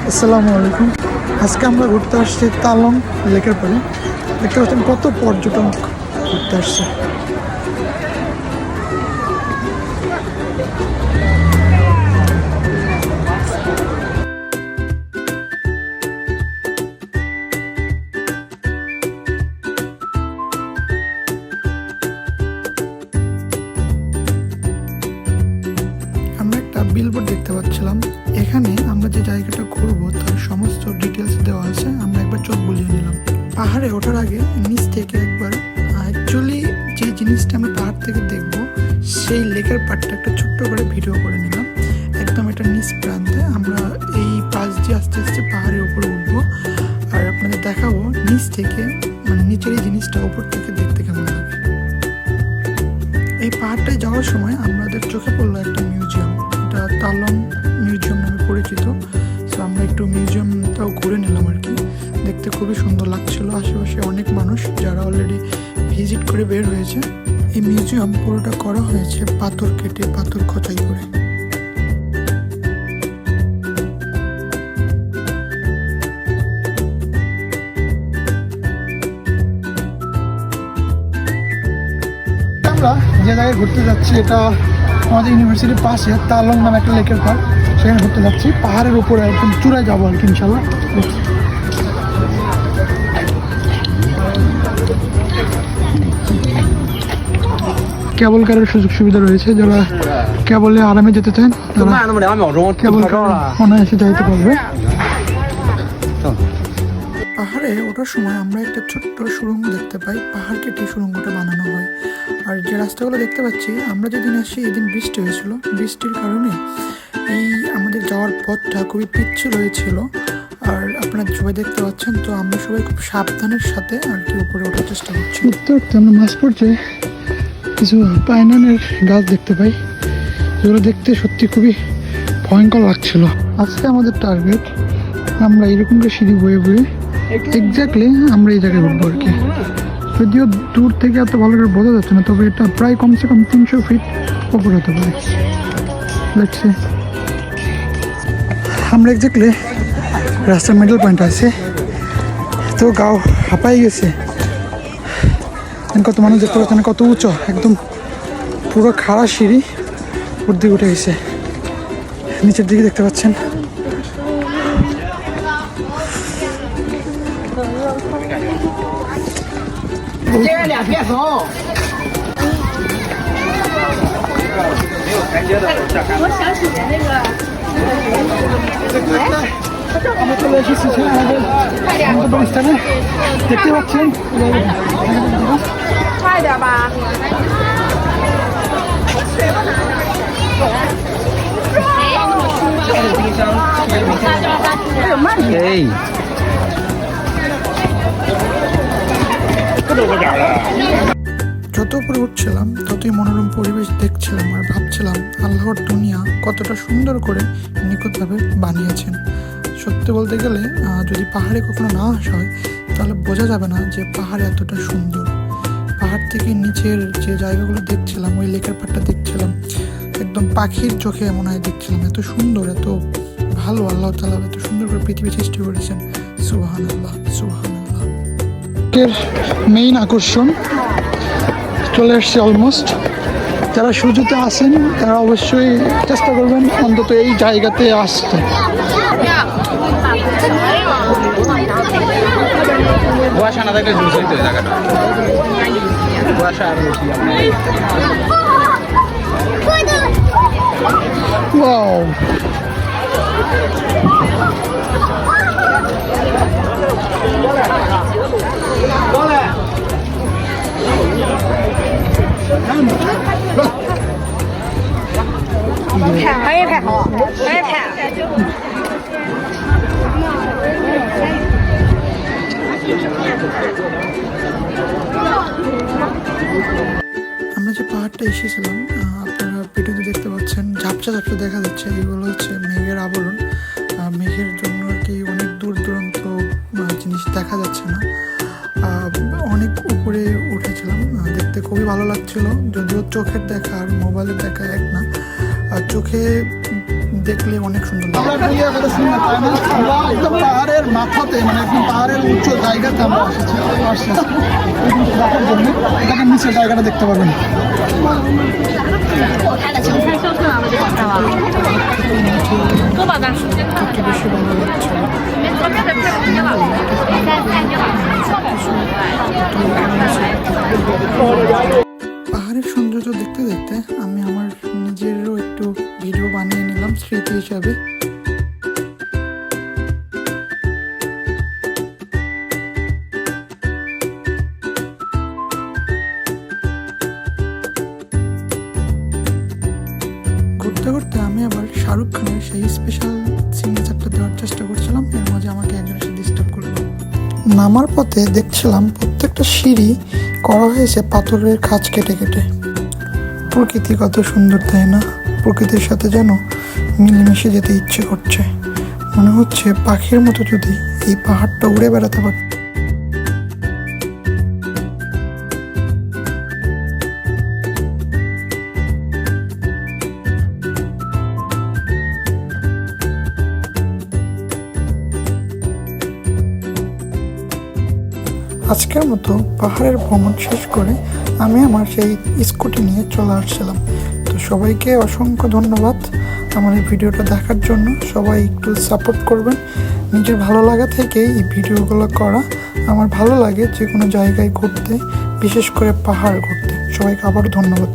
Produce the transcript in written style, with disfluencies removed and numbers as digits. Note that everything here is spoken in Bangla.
আসসালামু আলাইকুম। আজকে আমরা ঘুরতে আসছি তালং লেকের পাড়ে। দেখতে পাচ্ছেন কত পর্যটন ঘুরতে আসছে। আমরা একটা বিলবোর্ড দেখতে পাচ্ছিলাম। এখানে আমরা যে জায়গাটা ঘুরবো তার সমস্ত ডিটেলস দেওয়া আছে। আমরা একবার চোখ বুলিয়ে নিলাম। পাহাড়ে ওঠার আগে নিচ থেকে একবার অ্যাকচুয়ালি যে জিনিসটা আমরা পাহাড় থেকে দেখবো সেই লেকের পাড়টা একটা ছোট্ট করে ভিডিও করে নিলাম। একদম এটা নিচ প্রান্তে আমরা এই পাশ দিয়ে আস্তে আস্তে পাহাড়ের উপরে উঠবো আর আপনাদের দেখাবো নিচ থেকে, মানে নিচের এই জিনিসটা উপর থেকে দেখতে কেমন লাগে। এই পাহাড়টায় যাওয়ার সময় আমাদের চোখে পড়লো একটা মিউজিয়াম। এটা তালং মিউজিয়াম নামে পরিচিত। তো আমরা একটু মিউজিয়ামটাও ঘুরে নিলাম আর কি। দেখতে খুবই সুন্দর লাগছিল। আশেপাশে অনেক মানুষ যারা অলরেডি ভিজিট করে বের হয়েছে। এই মিউজিয়াম পুরোটা করা হয়েছে পাথর কেটে, পাথর খোঁচাই করে। আমরা যে জায়গায় ঘুরতে যাচ্ছি এটা আমাদের ইউনিভার্সিটির পাশে তালং নামে একটা লেকের পার্ক। সেখানে ঘুরতে যাচ্ছি পাহাড়ের উপরে, একদম চূড়ায় যাবো আর কি ইনশাল্লাহ। কেবল কারের সুযোগ সুবিধা রয়েছে। যারা কেবলে আরামে যেতে চান কেবল কার অনায়াসে যাইতে পারবে। পাহাড়ে ওঠার সময় আমরা একটা ছোট্ট সুড়ঙ্গ দেখতে পাই। পাহাড় কেটে সুড়ঙ্গটা বানানো হয়। আর যে রাস্তাগুলো দেখতে পাচ্ছি, আমরা যেদিন আসি এদিন বৃষ্টি হয়েছিল। বৃষ্টির কারণে এই আমাদের যাওয়ার পথটা খুবই পিচ্ছিল হয়েছিল। আর আপনারা সবাই দেখতে পাচ্ছেন। তো আমরা সবাই খুব সাবধানের সাথে আর কি উপরে ওঠার চেষ্টা করছি। উঠতে উঠতে আমরা মাঝ পর্যায়ে কিছু পাইনানের গাছ দেখতে পাই, যেগুলো দেখতে সত্যি খুবই ভয়ঙ্কর লাগছিল। আজকে আমাদের টার্গেট আমরা এরকম করে সিঁড়ি বয়ে বয়ে এক্স্যাক্টলি আমরা এই জায়গায় উঠবো আর কি। যদিও দূর থেকে এত ভালো করে বোঝা যাচ্ছে না, তবে এটা প্রায় কমসে কম 300 ফিট উপর হতে পারে। দেখছি আমরা এক্স্যাক্টলি রাস্তার মিডল পয়েন্ট আছে। তো গাও হাঁপাই গেছে। কত মানুষ দেখতে পাচ্ছেন, কত উঁচু, একদম পুরো খাড়া সিঁড়ি উপর দিকে উঠে গেছে। নিচের দিকে দেখতে পাচ্ছেন আমরা চলে এসেছি আমাদের গন্তব্যস্থানে। দেখতে পাচ্ছেন যত উপরে উঠছিলাম ততই মনোরম পরিবেশ দেখছিলাম আর ভাবছিলাম আল্লাহর দুনিয়া কতটা সুন্দর করে নিখুঁতভাবে বানিয়েছেন। সত্যি বলতে গেলে যদি পাহাড়ে কখনো না আসা হয় তাহলে বোঝা যাবে না যে পাহাড় এতটা সুন্দর। পাহাড় থেকে নিচের যে জায়গাগুলো দেখছিলাম, ওই লেকের পাড়টা দেখছিলাম, একদম পাখির চোখে মনে হয় দেখছিলাম। এত সুন্দর, এত ভালো আল্লাহ তাআলা এত সুন্দর করে পৃথিবী সৃষ্টি করেছেন। সুবহানাল্লাহ, সুবহানাল্লাহ। এর মেইন আকর্ষণ চলে আসছে অলমোস্ট। যারা সুযোগে আসেন তারা অবশ্যই চেষ্টা করবেন অন্তত এই জায়গাতে আসতে। কুয়াশা না থাকলে জুস হইতো জায়গাটা। কুয়াশা আর বেশি ওয়াও। আমরা যে পাহাড়টা এসেছিলাম, আপনারা ভিডিওতে দেখতে পাচ্ছেন ঝাপসা ঝাপসা দেখা যাচ্ছে। এগুলো হচ্ছে মেঘের আবরণ। মেঘের জন্য আর কি অনেক দূর দূরান্ত জিনিস দেখা যাচ্ছে না। অনেক উপরে উঠেছিলাম, দেখতে খুবই ভালো লাগছিল। যদিও চোখের দেখা আর মোবাইলের দেখা এক না। চোখে দেখলে অনেক সুন্দর লাগে। একদম পাহাড়ের মাথাতে, মানে একদম পাহাড়ের উচ্চ জায়গাতে আমরা আসছি দেখার জন্য। এখানে নিচের জায়গাটা দেখতে পাবেন। সবচেয়ে বেশি ভালো লাগছে পাহাড়ের সৌন্দর্য দেখতে দেখতে আমি আমার নিজেরও একটু ভিডিও বানিয়ে নিলাম স্মৃতি হিসাবে। ঘুরতে ঘুরতে আমি আবার শাহরুখ খানের সেই স্পেশাল সিগনেচারটা দেওয়ার চেষ্টা করছিলাম, এর মাঝে আমাকে একজন এসে ডিস্টার্ব করলো। নামার পথে দেখছিলাম প্রত্যেকটা সিঁড়ি করা হয়েছে পাথরের খাঁজ কেটে কেটে। প্রকৃতি কত সুন্দর, তাই না? প্রকৃতির সাথে যেন মিলেমিশে যেতে ইচ্ছে করছে। মনে হচ্ছে পাখির মতো যদি এই পাহাড়টা উড়ে বেড়াতে পারত। আজকের মতো পাহাড়ের ভ্রমণ শেষ করে আমি আমার সেই স্কুটি নিয়ে চলে আসছিলাম। তো সবাইকে অসংখ্য ধন্যবাদ আমার এই ভিডিওটা দেখার জন্য। সবাই একটু সাপোর্ট করবেন। নিজের ভালো লাগা থেকে এই ভিডিওগুলো করা। আমার ভালো লাগে যে কোনো জায়গায় ঘুরতে, বিশেষ করে পাহাড় ঘুরতে। সবাইকে আবারও ধন্যবাদ।